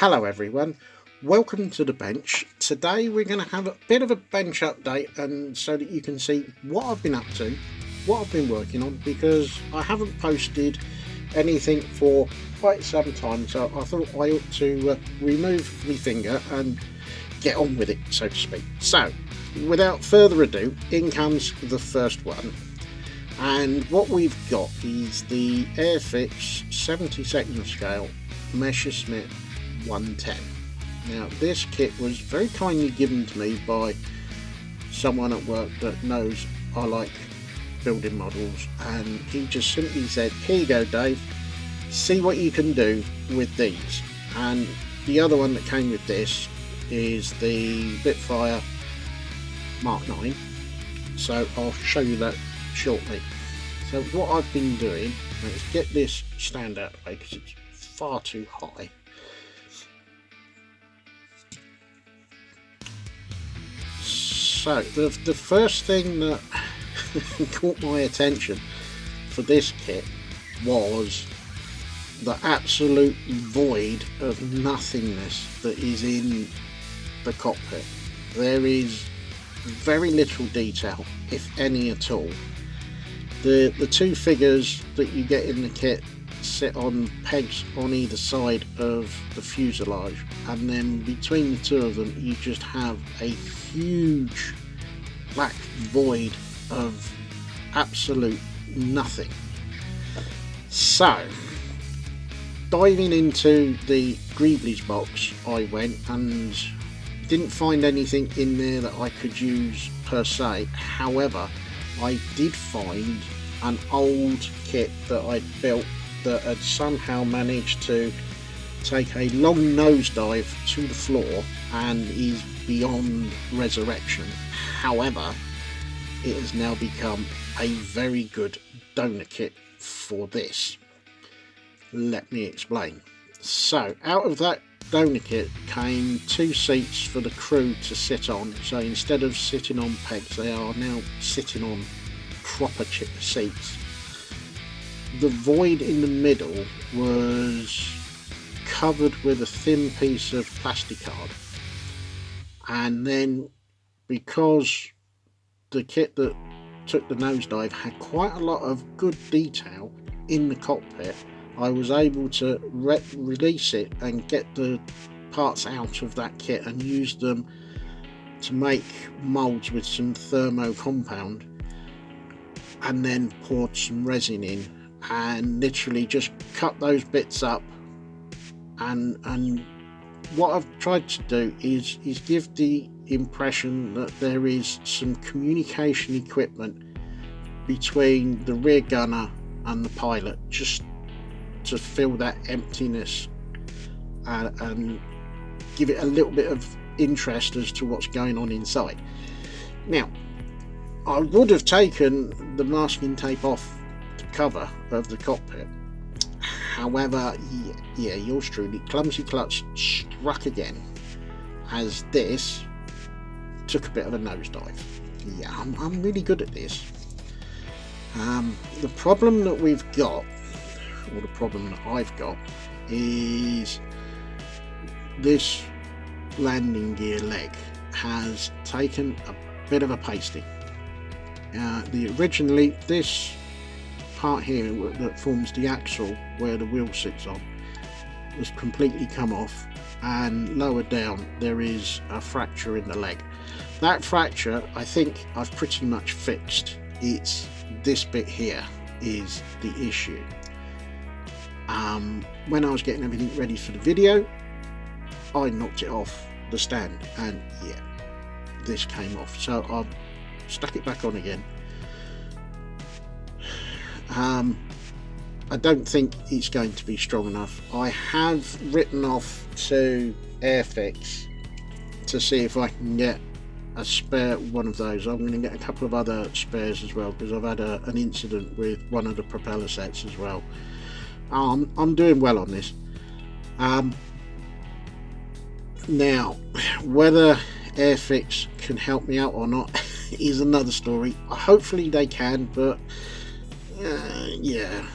Hello everyone, welcome to the bench. Today we're going to have a bit of a bench update and so that you can see what I've been up to, what I've been working on, because I haven't posted anything for quite some time, so I thought I ought to remove my finger and get on with it, so to speak. So without further ado, in comes the first one, and what we've got is the Airfix 72nd scale Messerschmitt 110. Now this kit was very kindly given to me by someone at work that knows I like building models, and he just simply said, here you go Dave, see what you can do with these. And the other one that came with this is the Spitfire Mark 9, so I'll show you that shortly. So what I've been doing, let's get this stand out of the way because it's far too high. So the first thing that caught my attention for this kit was the absolute void of nothingness that is in the cockpit. There is very little detail, if any at all. The two figures that you get in the kit sit on pegs on either side of the fuselage, and then between the two of them you just have a huge black void of absolute nothing. So diving into the Greeblies box I went and didn't find anything in there that I could use per se. However, I did find an old kit that I'd built that had somehow managed to take a long nosedive to the floor and is beyond resurrection. However, it has now become a very good donor kit for this. Let me explain. So out of that donor kit came two seats for the crew to sit on, so instead of sitting on pegs they are now sitting on proper seats. The void in the middle was covered with a thin piece of plastic card, and then because the kit that took the nosedive had quite a lot of good detail in the cockpit, I was able to release it and get the parts out of that kit and use them to make moulds with some thermo compound, and then poured some resin in and literally just cut those bits up. And what I've tried to do is give the impression that there is some communication equipment between the rear gunner and the pilot, just to fill that emptiness and give it a little bit of interest as to what's going on inside. Now, I would have taken the masking tape off the cover of the cockpit. However, yeah, yours truly, clumsy klutz struck again, as this took a bit of a nosedive. Yeah, I'm really good at this. The problem that we've got, or the problem that I've got, is this landing gear leg has taken a bit of a pasting. Originally this part here that forms the axle where the wheel sits on was completely come off, and lower down there is a fracture in the leg. That fracture I think I've pretty much fixed. It's this bit here is the issue. When I was getting everything ready for the video, I knocked it off the stand and yeah, this came off, so I've stuck it back on again. I don't think it's going to be strong enough. I have written off to Airfix to see if I can get a spare one of those. I'm going to get a couple of other spares as well, because I've had an incident with one of the propeller sets as well. I'm doing well on this. Now, whether Airfix can help me out or not is another story. Hopefully they can, but yeah,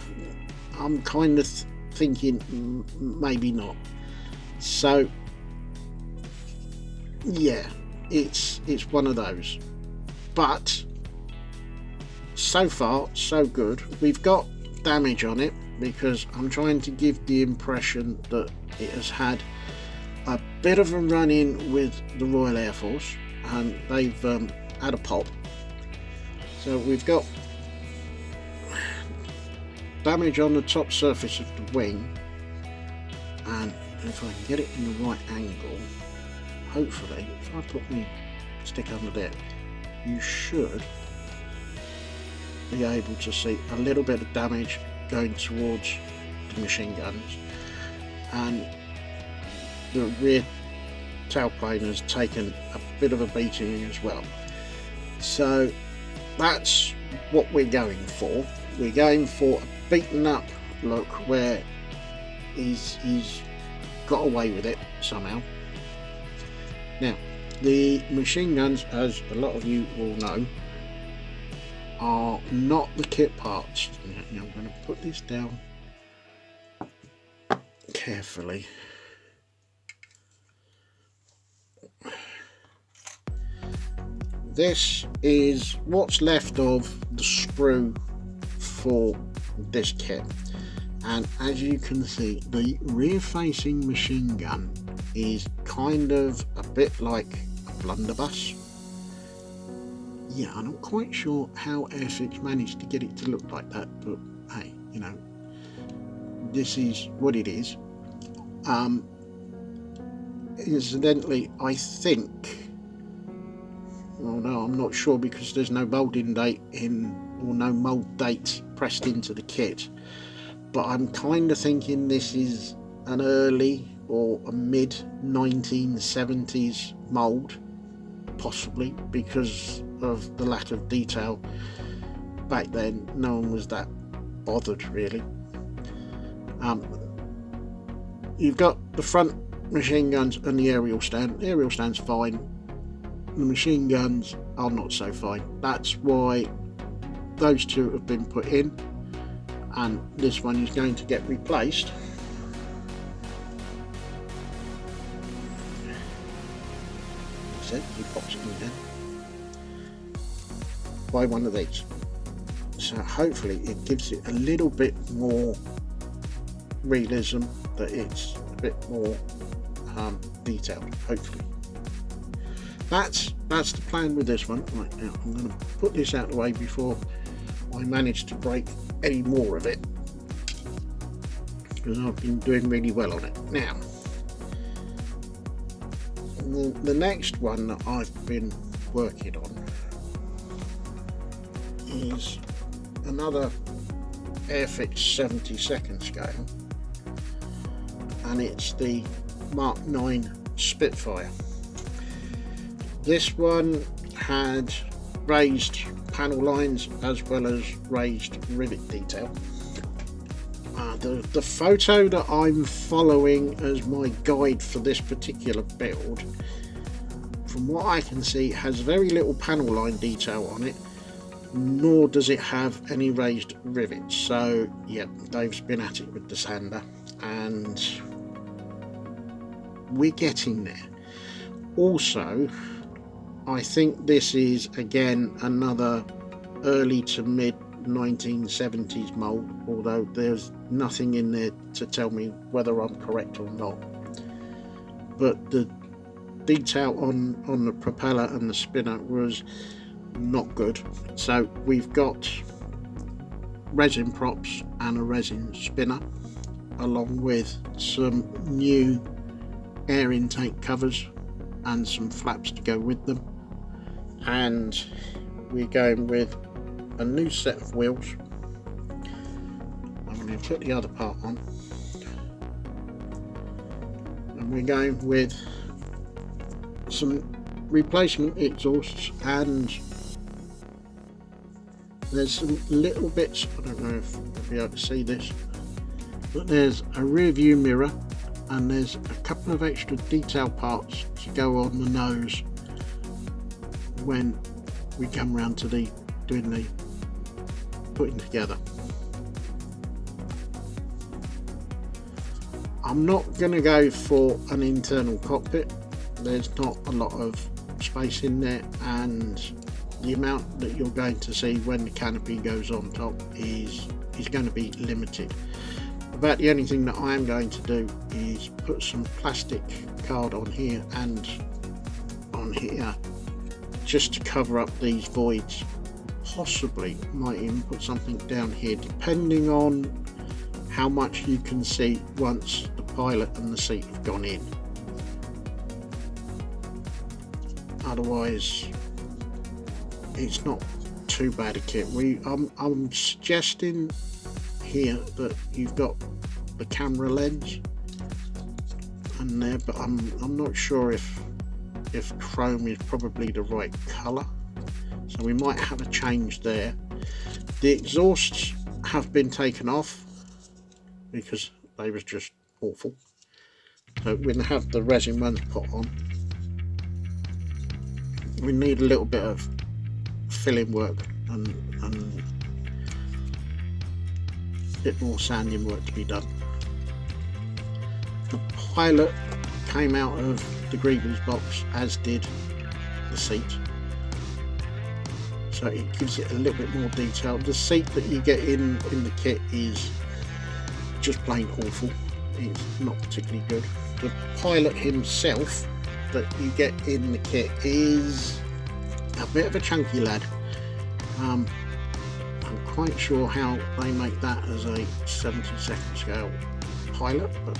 I'm kind of thinking maybe not. So yeah, it's one of those, but so far so good. We've got damage on it because I'm trying to give the impression that it has had a bit of a run-in with the Royal Air Force and they've had a pop. So we've got damage on the top surface of the wing, and if I can get it in the right angle, hopefully if I put my stick under there, you should be able to see a little bit of damage going towards the machine guns, and the rear tailplane has taken a bit of a beating as well. So that's what we're going for. We're going for a beaten up look where he's got away with it somehow. Now the machine guns, as a lot of you will know, are not the kit parts. Now I'm going to put this down carefully. This is what's left of the sprue for this kit, and as you can see, the rear facing machine gun is kind of a bit like a blunderbuss. Yeah, I'm not quite sure how Airfix managed to get it to look like that, but hey, you know, this is what it is. Incidentally, I think, well, no, I'm not sure because there's no molding date in, or no mold date pressed into the kit, but I'm kind of thinking this is an early or a mid 1970s mold, possibly because of the lack of detail back then. No one was that bothered really. You've got the front machine guns and the aerial stand. The aerial stand's fine, the machine guns are not so fine. That's why those two have been put in, and this one is going to get replaced he pops it in there by one of these. So hopefully it gives it a little bit more realism, that it's a bit more detailed. Hopefully that's the plan with this one. Right, now I'm going to put this out of the way before I manage to break any more of it, because I've been doing really well on it. Now the next one that I've been working on is another Airfix 72nd scale, and it's the Mark IX Spitfire. This one had raised panel lines as well as raised rivet detail. The photo that I'm following as my guide for this particular build, from what I can see, has very little panel line detail on it, nor does it have any raised rivets. So yeah, Dave's been at it with the sander and we're getting there. Also, I think this is again another early to mid 1970s mold, although there's nothing in there to tell me whether I'm correct or not. But the detail on the propeller and the spinner was not good. So we've got resin props and a resin spinner, along with some new air intake covers and some flaps to go with them, and we're going with a new set of wheels. I'm going to put the other part on, and we're going with some replacement exhausts, and there's some little bits, I don't know if you'll be able to see this, but there's a rear view mirror and there's a couple of extra detail parts to go on the nose when we come round to the doing the putting together. I'm not going to go for an internal cockpit. There's not a lot of space in there, and the amount that you're going to see when the canopy goes on top is going to be limited. About the only thing that I am going to do is put some plastic card on here and on here just to cover up these voids. Possibly might even put something down here, depending on how much you can see once the pilot and the seat have gone in. Otherwise it's not too bad a kit. I'm suggesting here that you've got the camera lens and there, but I'm not sure if chrome is probably the right colour, so we might have a change there. The exhausts have been taken off because they was just awful, so we're going to have the resin ones put on. We need a little bit of filling work and a bit more sanding work to be done. The pilot came out of the Greebles box, as did the seat, so it gives it a little bit more detail. The seat that you get in the kit is just plain awful. It's not particularly good. The pilot himself that you get in the kit is a bit of a chunky lad. I'm quite sure how they make that as a 72nd scale pilot, but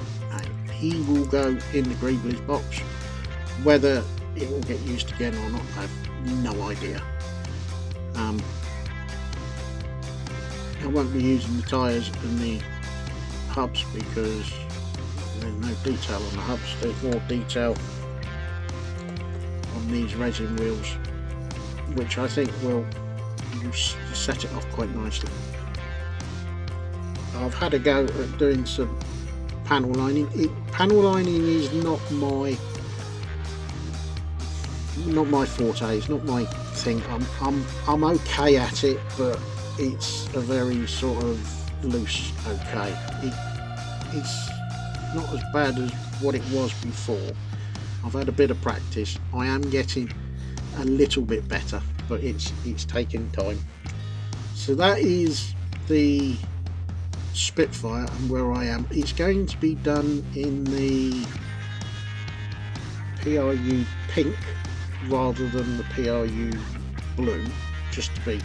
he will go in the Greebles box. Whether it will get used again or not, I have no idea. I won't be using the tyres and the hubs because there's no detail on the hubs. There's more detail on these resin wheels, which I think will set it off quite nicely. I've had a go at doing some panel lining. Panel lining is not my forte. It's not my thing. I'm okay at it, but it's a very sort of loose okay. It's not as bad as what it was before. I've had a bit of practice. I am getting a little bit better, but it's taking time. So that is the Spitfire and where I am. It's going to be done in the PRU pink rather than the PRU blue, just to be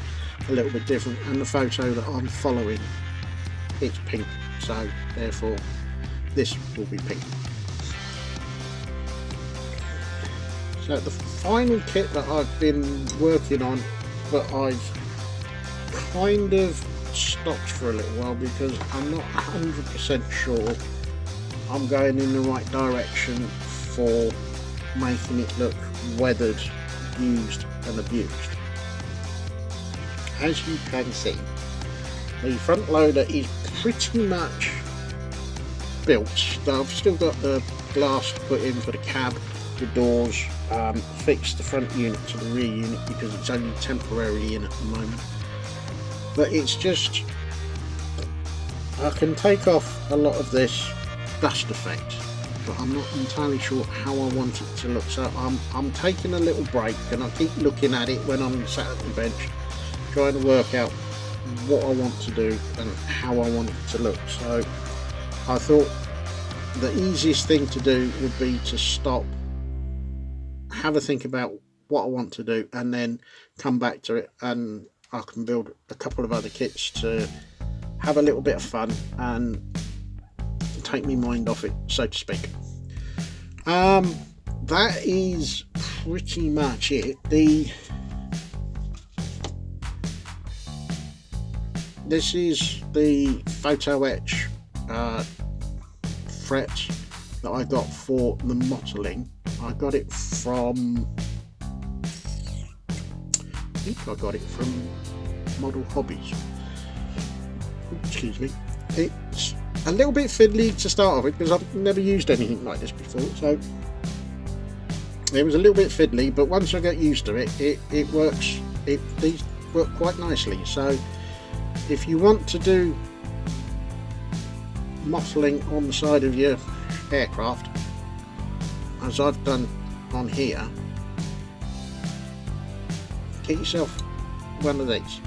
a little bit different, and the photo that I'm following, it's pink, so therefore this will be pink. So the final kit that I've been working on, but I've kind of stopped for a little while because I'm not 100% sure I'm going in the right direction for making it look weathered, used and abused. As you can see, the front loader is pretty much built. I've still got the glass to put in for the cab, the doors, fixed the front unit to the rear unit because it's only temporarily in at the moment. But it's just, I can take off a lot of this dust effect, but I'm not entirely sure how I want it to look. So I'm taking a little break and I keep looking at it when I'm sat at the bench, trying to work out what I want to do and how I want it to look. So I thought the easiest thing to do would be to stop, have a think about what I want to do, and then come back to it, and I can build a couple of other kits to have a little bit of fun and take my mind off it, so to speak. That is pretty much it. This is the photo etch fret that I got for the mottling. I got it from, I think I got it from Model Hobbies. Excuse me. It's a little bit fiddly to start off with because I've never used anything like this before, so it was a little bit fiddly, but once I get used to it, it works. These work quite nicely. So if you want to do mottling on the side of your aircraft, as I've done on here, get yourself one of these.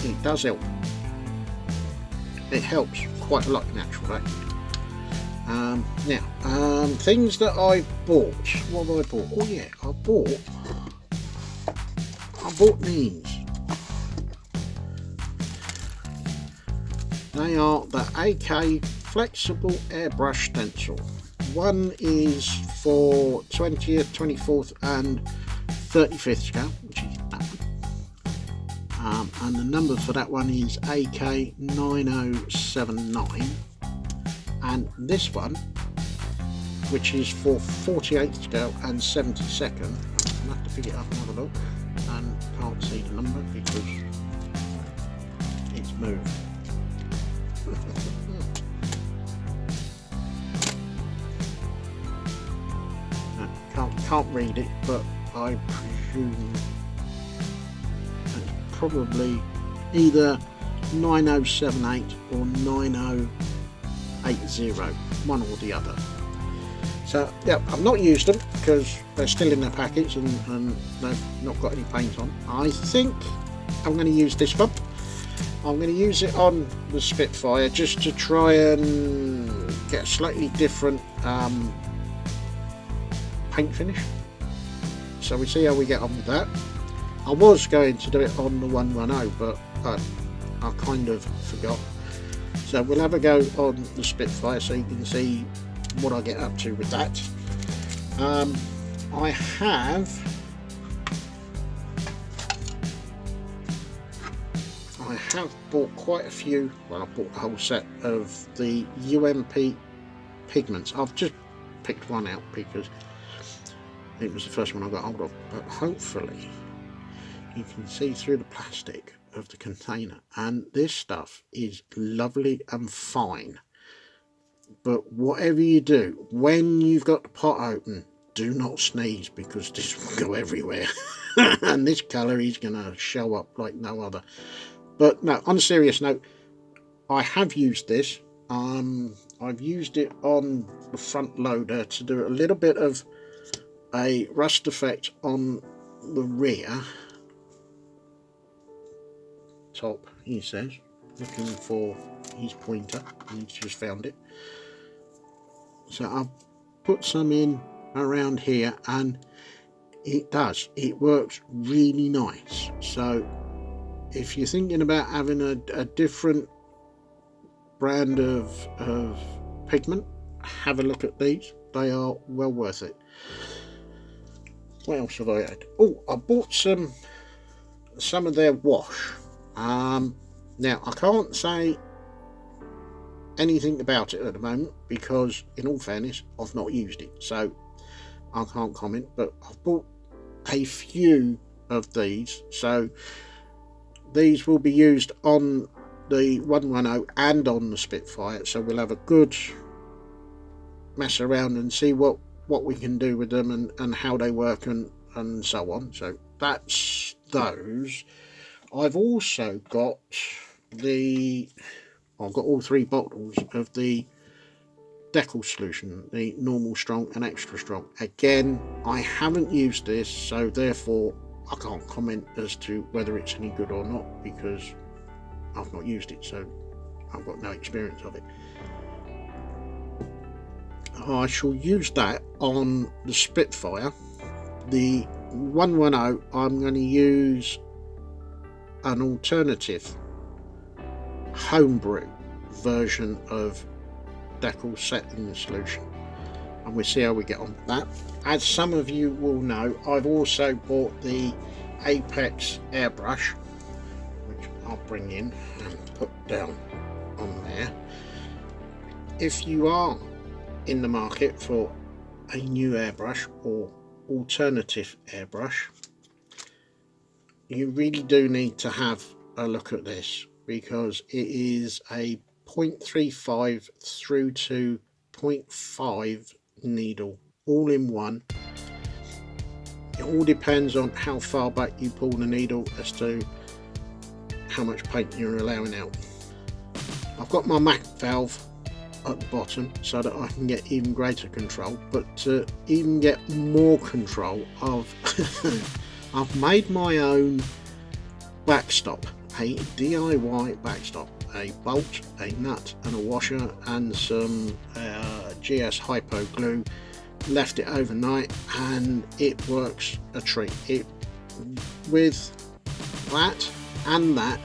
It does help. It helps quite a lot in actual fact. Now, things that I bought. What have I bought? Oh yeah, I bought these. They are the AK Flexible Airbrush Stencil. One is for 20th, 24th and 35th scale, which is that one. And the number for that one is AK 9079. And this one, which is for 48th scale and 72nd, I'll have to pick it up and have a look, and can't see the number because it's moved. Can't read it, but I presume it's probably either 9078 or 9080, one or the other. So yeah, I've not used them because they're still in their packets and they've not got any paint on. I think I'm going to use this one. I'm going to use it on the Spitfire just to try and get a slightly different paint finish. So we see how we get on with that. I was going to do it on the 110, but I kind of forgot. So we'll have a go on the Spitfire so you can see what I get up to with that. I have bought quite a few. Well, I bought a whole set of the UMP pigments. I've just picked one out because it was the first one I got hold of, but hopefully you can see through the plastic of the container, and this stuff is lovely and fine. But whatever you do, when you've got the pot open, do not sneeze because this will go everywhere. And this colour is going to show up like no other. But no, on a serious note, I have used this. I've used it on the front loader to do a little bit of a rust effect on the rear top, he says, looking for his pointer, and he's just found it. So I've put some in around here, and it works really nice. So if you're thinking about having a different brand of pigment, have a look at these. They are well worth it. What else have I had? Oh, I bought some of their wash. Now I can't say anything about it at the moment because, in all fairness, I've not used it, so I can't comment. But I've bought a few of these, so these will be used on the 110 and on the Spitfire. So we'll have a good mess around and see what we can do with them and how they work and so on. So that's those. I've also got I've got all 3 bottles of the decal solution, the normal strong and extra strong. Again, I haven't used this, so therefore I can't comment as to whether it's any good or not because I've not used it, so I've got no experience of it. I shall use that on the Spitfire. The 110, I'm going to use an alternative homebrew version of decal setting solution, and we'll see how we get on with that. As some of you will know, I've also bought the Apex airbrush, which I'll bring in and put down on there. If you are in the market for a new airbrush or alternative airbrush, you really do need to have a look at this because it is a 0.35 through to 0.5 needle all in one. It all depends on how far back you pull the needle as to how much paint you're allowing out. I've got my MAC valve at the bottom so that I can get even greater control. But to even get more control, I've made my own backstop, a DIY backstop, a bolt, a nut and a washer and some GS hypo glue. Left it overnight and it works a treat. With that and that,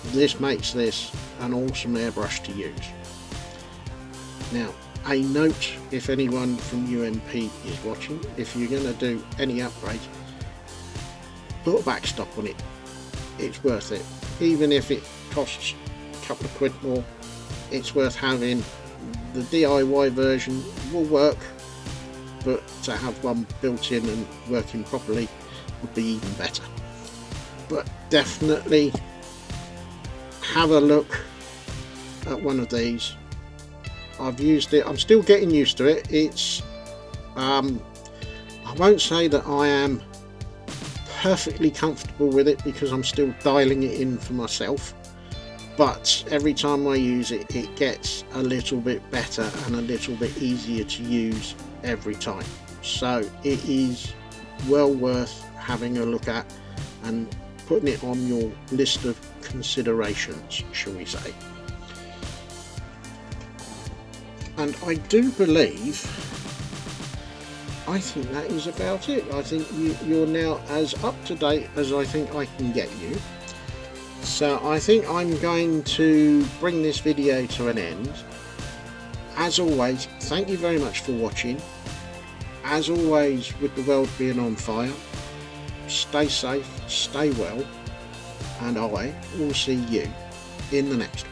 this makes this an awesome airbrush to use. Now, a note, if anyone from UMP is watching, if you're going to do any upgrade, put a backstop on it. It's worth it. Even if it costs a couple of quid more, it's worth having. The DIY version will work, but to have one built in and working properly would be even better. But definitely have a look at one of these. I've used it, I'm still getting used to it. It's I won't say that I am perfectly comfortable with it because I'm still dialing it in for myself, but every time I use it, it gets a little bit better and a little bit easier to use every time. So it is well worth having a look at and putting it on your list of considerations, shall we say. And I do believe, I think that is about it. I think you're now as up to date as I think I can get you. So I think I'm going to bring this video to an end. As always, thank you very much for watching. As always, with the world being on fire, stay safe, stay well, and I will see you in the next one.